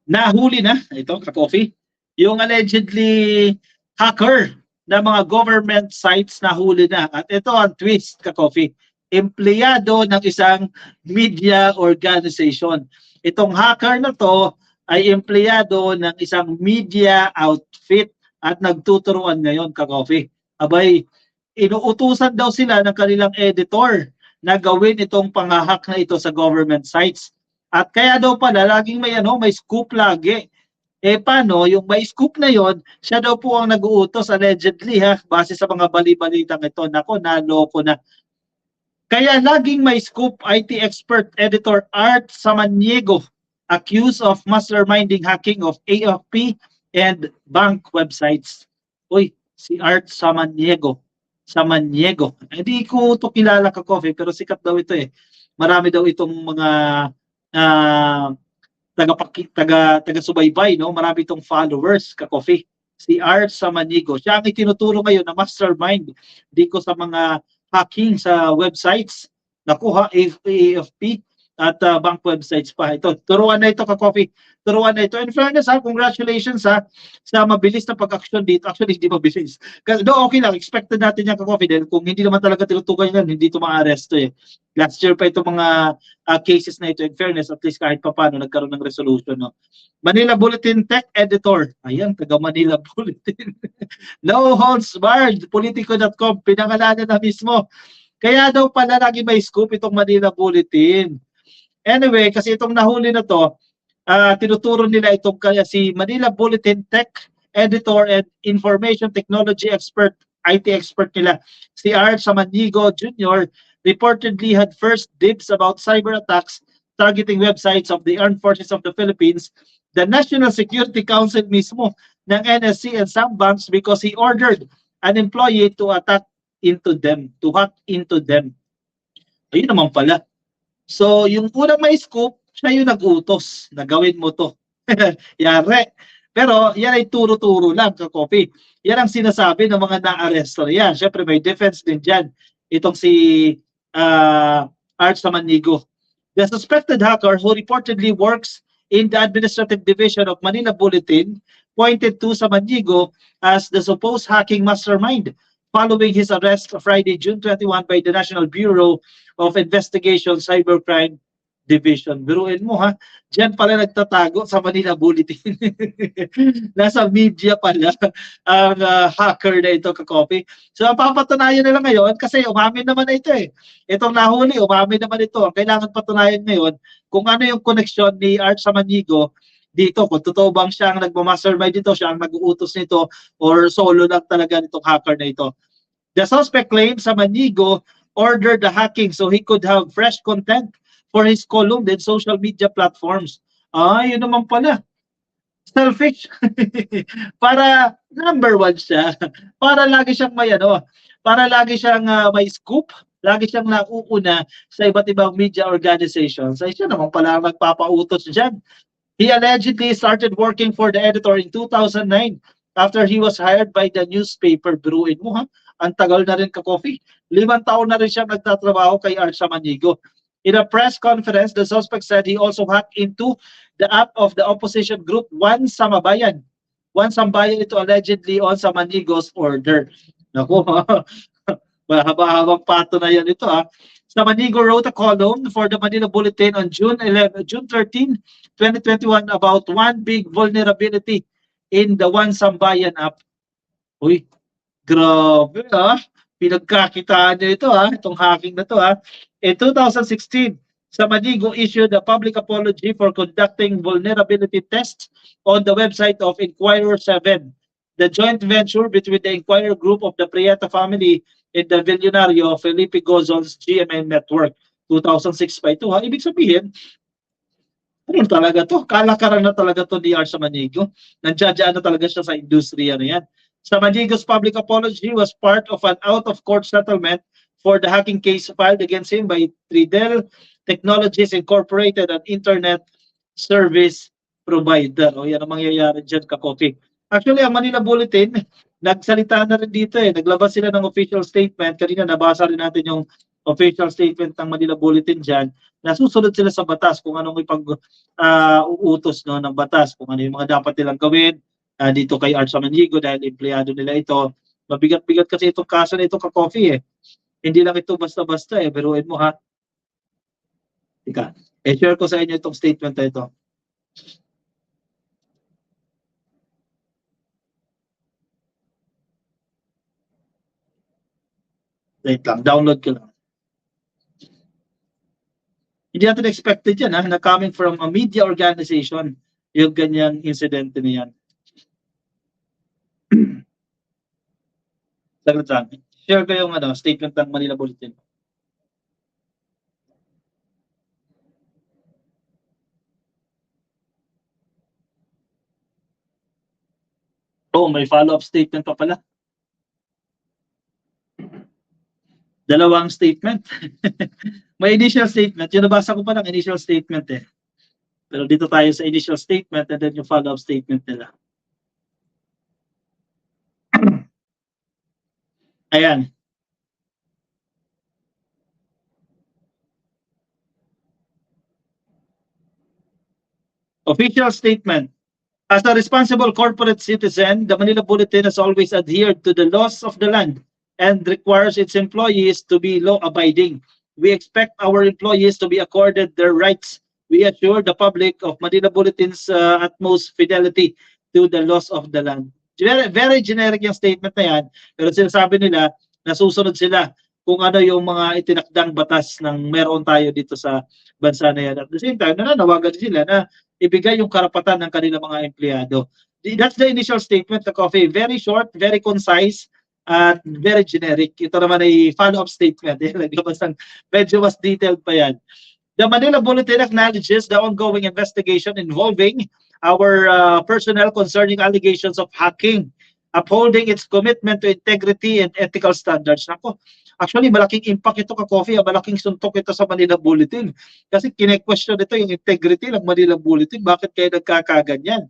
Nahuli na, ito ka-coffee, yung allegedly hacker na mga government sites nahuli na. At ito ang twist ka-coffee, empleyado ng isang media organization. Itong hacker na to ay empleyado ng isang media outfit at nagtuturuan ngayon ka-coffee. Abay, inuutusan daw sila ng kanilang editor na gawin itong panghahack na ito sa government sites. At kaya daw pala laging may scoop lagi. Eh paano yung may scoop na yon, siya daw po ang nag-uutos allegedly base sa mga bali-balitang ito. Nako, naloko na. Kaya laging may scoop IT expert editor Art Samaniego accused of masterminding hacking of AFP and bank websites. Uy, si Art Samaniego. Hindi ko to kilala ka-coffee pero sikat daw ito eh. Marami daw itong mga taga-subaybay, no? Marami itong followers, ka-coffee. Si Art Samaniego. Siya ang itinuturo ngayon na mastermind dito sa mga hacking sa websites. Naku ha, AFP at bank websites pa. Ito, turuan na ito ka-coffee. Turuan na ito. In fairness congratulations sa mabilis na pag-action dito. Actually, hindi mabilis. Kasi okay lang, expected natin yan ka-coffee. Dahil kung hindi naman talaga tinutukan yan, hindi ito ma-arresto eh. Last year pa itong mga cases na ito. In fairness, at least kahit pa paano nagkaroon ng resolution. No? Manila Bulletin Tech Editor. Ayan, taga Manila Bulletin. No holds barred. Politico.com. Pinangalanan na mismo. Kaya daw pala lagi may scoop itong Manila Bulletin. Anyway, kasi itong nahuli na to, tinuturo nila itong si Manila Bulletin Tech Editor and Information Technology Expert, IT expert nila, si Art Samaniego Jr. reportedly had first dibs about cyber attacks targeting websites of the Armed Forces of the Philippines, the National Security Council mismo ng NSC and some banks because he ordered an employee to hack into them. Ayun naman pala. So, yung unang may scoop, siya yung nag-utos na gawin mo to. Yare. Pero, yan ay turo-turo lang, ka-coffee. Yan ang sinasabi ng mga na-arresto yan. Siyempre, may defense din dyan. Itong si Art Samaniego. The suspected hacker who reportedly works in the administrative division of Manila Bulletin pointed to Samaniego as the supposed hacking mastermind following his arrest Friday, June 21 by the National Bureau of Investigation Cybercrime Division. Biruin mo diyan pala nagtatago sa Manila Bulletin. Nasa media pala ang hacker na ito ka-copy. So papatunayan nila ngayon kasi umamin naman na ito eh. Itong nahuli, umamin naman ito. Ang kailangan patunayan ngayon kung ano yung connection ni Art Samaniego dito, kung totoo bang siya ang nagmamastermind dito, siya ang nag-uutos nito, or solo lang talaga nitong hacker na ito. The suspect claims Samaniego ordered the hacking so he could have fresh content for his column and social media platforms. Yun naman pala. Selfish. Para number one siya. Para lagi siyang para lagi siyang may scoop. Lagi siyang nauuna sa iba't ibang media organizations. Ay siya naman pala nagpapautos dyan. He allegedly started working for the editor in 2009 after he was hired by the newspaper. Biruin mo ang tagal na rin ka-coffee. 5 taon na rin siya nagtatrabaho kay Art Samaniego. In a press conference, the suspect said he also hacked into the app of the opposition group One Sambayan. One Sambayan ito allegedly on Samaniego's order. Naku, mahaba-habang pato na yan ito Samaniego wrote a column for the Manila Bulletin on June 13, 2021 about one big vulnerability in the One Sambayan app. Uy, grabe pinagkakitaan niyo ito itong hacking na to In 2016, Samaniego issued a public apology for conducting vulnerability tests on the website of Inquirer 7, the joint venture between the Inquirer group of the Prieta family and the Villario Felipe Gozon's GMA network. 2006 pa ito Ibig sabihin, ano talaga to? Kalakaran na talaga to ni Art Samaniego. Nandiyan na talaga siya sa industriya na yan. Samaniego's public apology was part of an out-of-court settlement for the hacking case filed against him by Tridel Technologies Incorporated, an internet service provider. Yan ang mangyayari dyan, ka-coffee. Actually, ang Manila Bulletin, nagsalita na rin dito Naglabas sila ng official statement. Kanina nabasa rin natin yung official statement ng Manila Bulletin dyan, na susunod sila sa batas kung anong uutos no, ng batas, kung ano yung mga dapat nilang gawin dito kay Arch Samaniego dahil empleyado nila ito. Mabigat-bigat kasi itong kaso na ito, ka-coffee eh. Hindi lang ito basta-basta eh, biruin mo ha. Ika, share ko sa inyo itong statement na ito. Wait lang, download ko lang. Hindi natin expected yan na coming from a media organization yung ganyang incident na yan. Saglit lang. Share ko yung statement ng Manila Bulletin. Oh, may follow-up statement pa pala. Dalawang statement. May initial statement. Yung nabasa ko pa lang initial statement eh. Pero dito tayo sa initial statement and then yung follow-up statement nila. Ayan. Official statement. As a responsible corporate citizen, the Manila Bulletin has always adhered to the laws of the land and requires its employees to be law-abiding. We expect our employees to be accorded their rights. We assure the public of Manila Bulletin's utmost fidelity to the laws of the land. Very generic yung statement na yan, pero sinasabi nila na susunod sila kung ano yung mga itinakdang batas ng meron tayo dito sa bansa na yan. At the same time, nananawagan sila na ibigay yung karapatan ng kanilang mga empleyado. That's the initial statement, the coffee. Very short, very concise, at very generic. Ito naman ay follow-up statement. Medyo mas detailed pa yan. The Manila Bulletin acknowledges the ongoing investigation involving our personnel concerning allegations of hacking, upholding its commitment to integrity and ethical standards. Nako, actually, malaking impact ito, ka-coffee. Malaking suntok ito sa Manila Bulletin. Kasi kine-question ito yung integrity ng Manila Bulletin. Bakit kayo nagkakaganyan?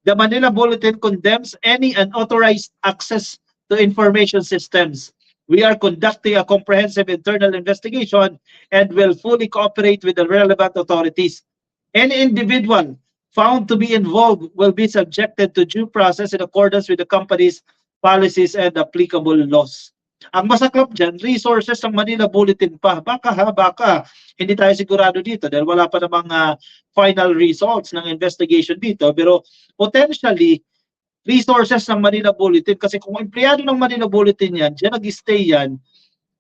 The Manila Bulletin condemns any unauthorized access to information systems. We are conducting a comprehensive internal investigation and will fully cooperate with the relevant authorities. Any individual found to be involved will be subjected to due process in accordance with the company's policies and applicable laws. Ang masaklap dyan, resources ng Manila Bulletin pa. Baka hindi tayo sigurado dito dahil wala pa namang final results ng investigation dito. Pero potentially, resources ng Manila Bulletin, kasi kung empleyado ng Manila Bulletin yan, dyan nag-stay yan,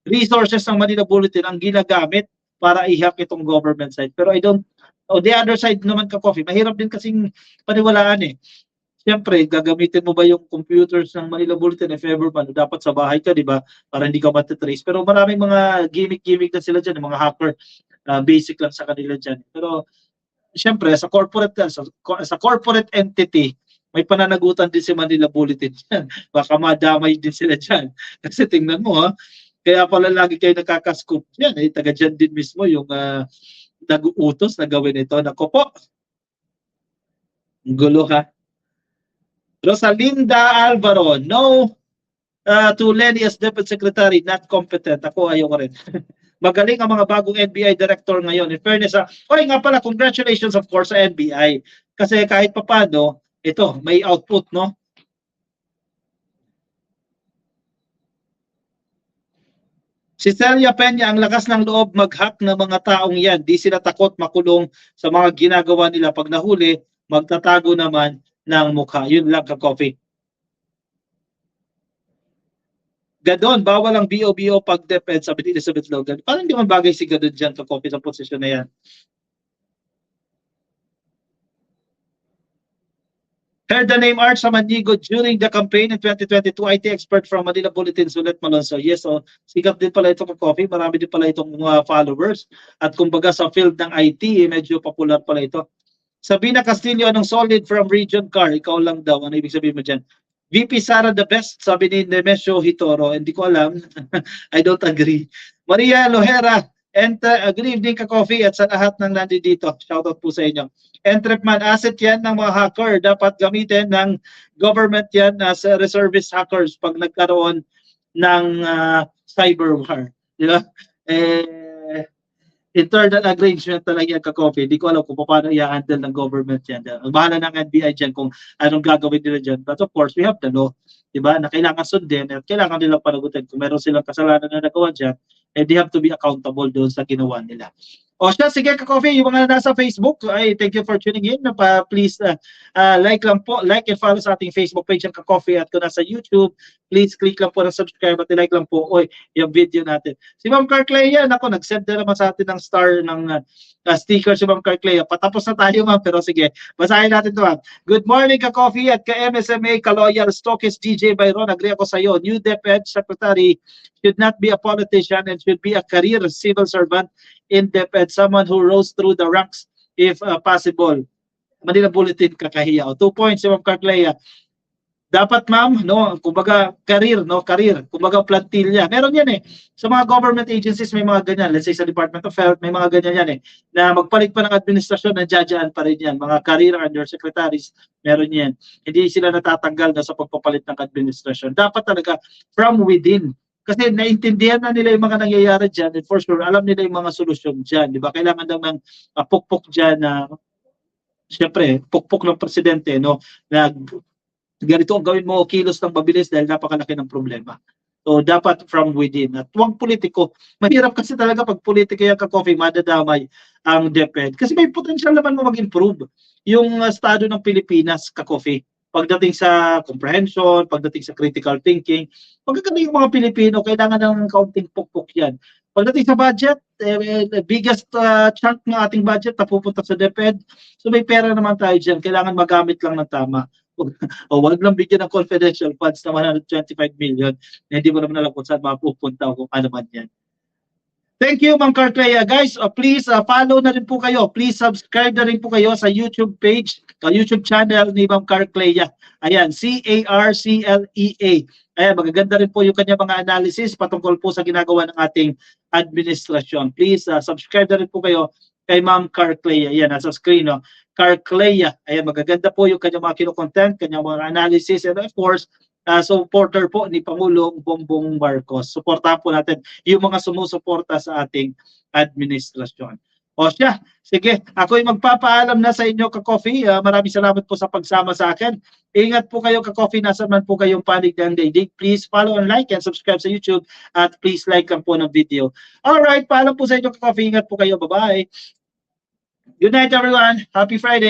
resources ng Manila Bulletin ang ginagamit para i-hack itong government side. Pero the other side naman, ka-coffee, mahirap din kasing paniwalaan eh. Siyempre, gagamitin mo ba yung computers ng Manila Bulletin if ever man, dapat sa bahay ka, di ba? Para hindi ka matitrace. Pero maraming mga gimmick na sila dyan, mga hacker, basic lang sa kanila dyan. Pero, siyempre, sa corporate entity, may pananagutan din si Manila Bulletin dyan. Baka madamay din sila dyan. Kasi tingnan mo kaya pala lagi kayo nakaka-scoop dyan. Taga dyan din mismo yung nag-uutos na gawin ito. Naku po. Gulo ha. Rosalinda Alvaro, no to Lenny as Deputy Secretary, not competent. Ako ayaw ko rin. Magaling ang mga bagong NBI Director ngayon. In fairness, nga pala, congratulations of course sa NBI. Kasi kahit papano, ito, may output, no? Si Celia Peña, ang lakas ng loob mag-hack ng mga taong yan. Di sila takot makulong sa mga ginagawa nila. Pag nahuli, magtatago naman ng mukha. Yun lang, ka-coffee. Gadon, bawal ang BOBO pag DepEd, sabi ni Elizabeth Logan. Parang hindi man bagay si Gadon dyan, ka-coffee, sa posisyon na yan. Heard the name Arch Samaniego during the campaign in 2022. IT expert from Manila Bulletin, Sulet Malonzo. Yes, sikat din pala ito, ka-coffee. Marami din pala itong followers. At kumbaga sa field ng IT, medyo popular pala ito. Sabina Castillo, anong solid from Region Car? Ikaw lang daw. Ano ibig sabihin mo dyan? VP Sara the best, sabi ni Nemesio Hitoro. Hindi ko alam. I don't agree. Maria Lohera, good evening, ka-coffee, at sa lahat ng nandito. Shoutout po sa inyo. Entrepman, asset yan ng mga hacker. Dapat gamitin ng government yan as reservist hackers pag nagkaroon ng cyber war. Di ba? Internal arrangement talaga yan ka-coffee. Hindi ko alam kung paano i-handle ng government yan. Bahala ng NBI dyan kung anong gagawin nila dyan. But of course, we have the law, diba, na kailangan sundin at kailangan nilang panagutin. Kung meron silang kasalanan na nagawa dyan, they have to be accountable doon sa ginawa nila. O siya, sige ka-coffee, yung mga nasa Facebook, ay thank you for tuning in. Please like lang po, like and follow sa ating Facebook page ang ka-coffee, at kung nasa YouTube, please click lang po ng subscribe at like lang po yung video natin. Si Ma'am Carclea, nako, nag-send na naman sa atin ng star ng sticker si Ma'am Carclea. Patapos na tayo, ma'am, pero sige, basahin natin ito, ma'am. Good morning ka-coffee at ka-MSMA, ka-loyal stockist DJ Byron. Agree ako sa iyo. New DepEd Secretary should not be a politician and should be a career civil servant in DepEd, someone who rose through the ranks if possible. Manila Bulletin, kakahiya. 2 points si Ma'am Carclea. Dapat, ma'am, no, kumbaga career, kumbaga plantilla. Meron yan sa mga government agencies, may mga ganyan. Let's say sa Department of Health, may mga ganyan yan na magpalit pa ng administrasyon, nandiyan pa rin yan. Mga career undersecretaries, meron yan. Hindi sila natatanggal na sa pagpapalit ng administrasyon. Dapat talaga from within. Kasi naintindihan na nila yung mga nangyayari dyan, and for sure, alam nila yung mga solusyon dyan. Di ba? Kailangan daw ng pukpok dyan na, siyempre, pukpok ng presidente, no, na ganito ang gawin mo, kilos ng mabilis dahil napakalaki ng problema. So, dapat from within. At huwag politiko. Mahirap kasi talaga pag politiko yung ka-coffee, madadamay ang DepEd. Kasi may potential naman mo mag-improve yung estado ng Pilipinas, ka-coffee. Pagdating sa comprehension, pagdating sa critical thinking, pagdating yung mga Pilipino, kailangan ng kaunting pukpok yan. Pagdating sa budget, biggest chunk ng ating budget na pupunta sa DepEd. So, may pera naman tayo dyan. Kailangan magamit lang ng tama. O wag lang bigyan ng confidential funds na 125 million na hindi mo naman alam kung saan mapupunta o kung ano man yan. Thank you, Ma'am Carclea. Guys, please follow na rin po kayo. Please subscribe na rin po kayo sa YouTube page, YouTube channel ni Ma'am Carclea. Ayan, C-A-R-C-L-E-A. Ayan, magaganda rin po yung kanya mga analysis patungkol po sa ginagawa ng ating administrasyon. Please subscribe na rin po kayo kay Ma'am Carclea. Ayan, nasa screen, no? Carclea. Ayan, magaganda po yung kanyang mga kino-content, kanyang mga analysis, and of course, supporter po ni Pangulong Bongbong Marcos. Suportahan po natin yung mga sumusuporta sa ating administrasyon. O siya, sige, ako'y magpapaalam na sa inyo ka-coffee. Maraming salamat po sa pagsama sa akin. Ingat po kayo ka-coffee, nasa man po kayong panig ng daigdig. Please follow and like and subscribe sa YouTube at please like lang po ng video. Alright, paalam po sa inyo ka-coffee. Ingat po kayo. Bye-bye. Good night everyone. Happy Friday.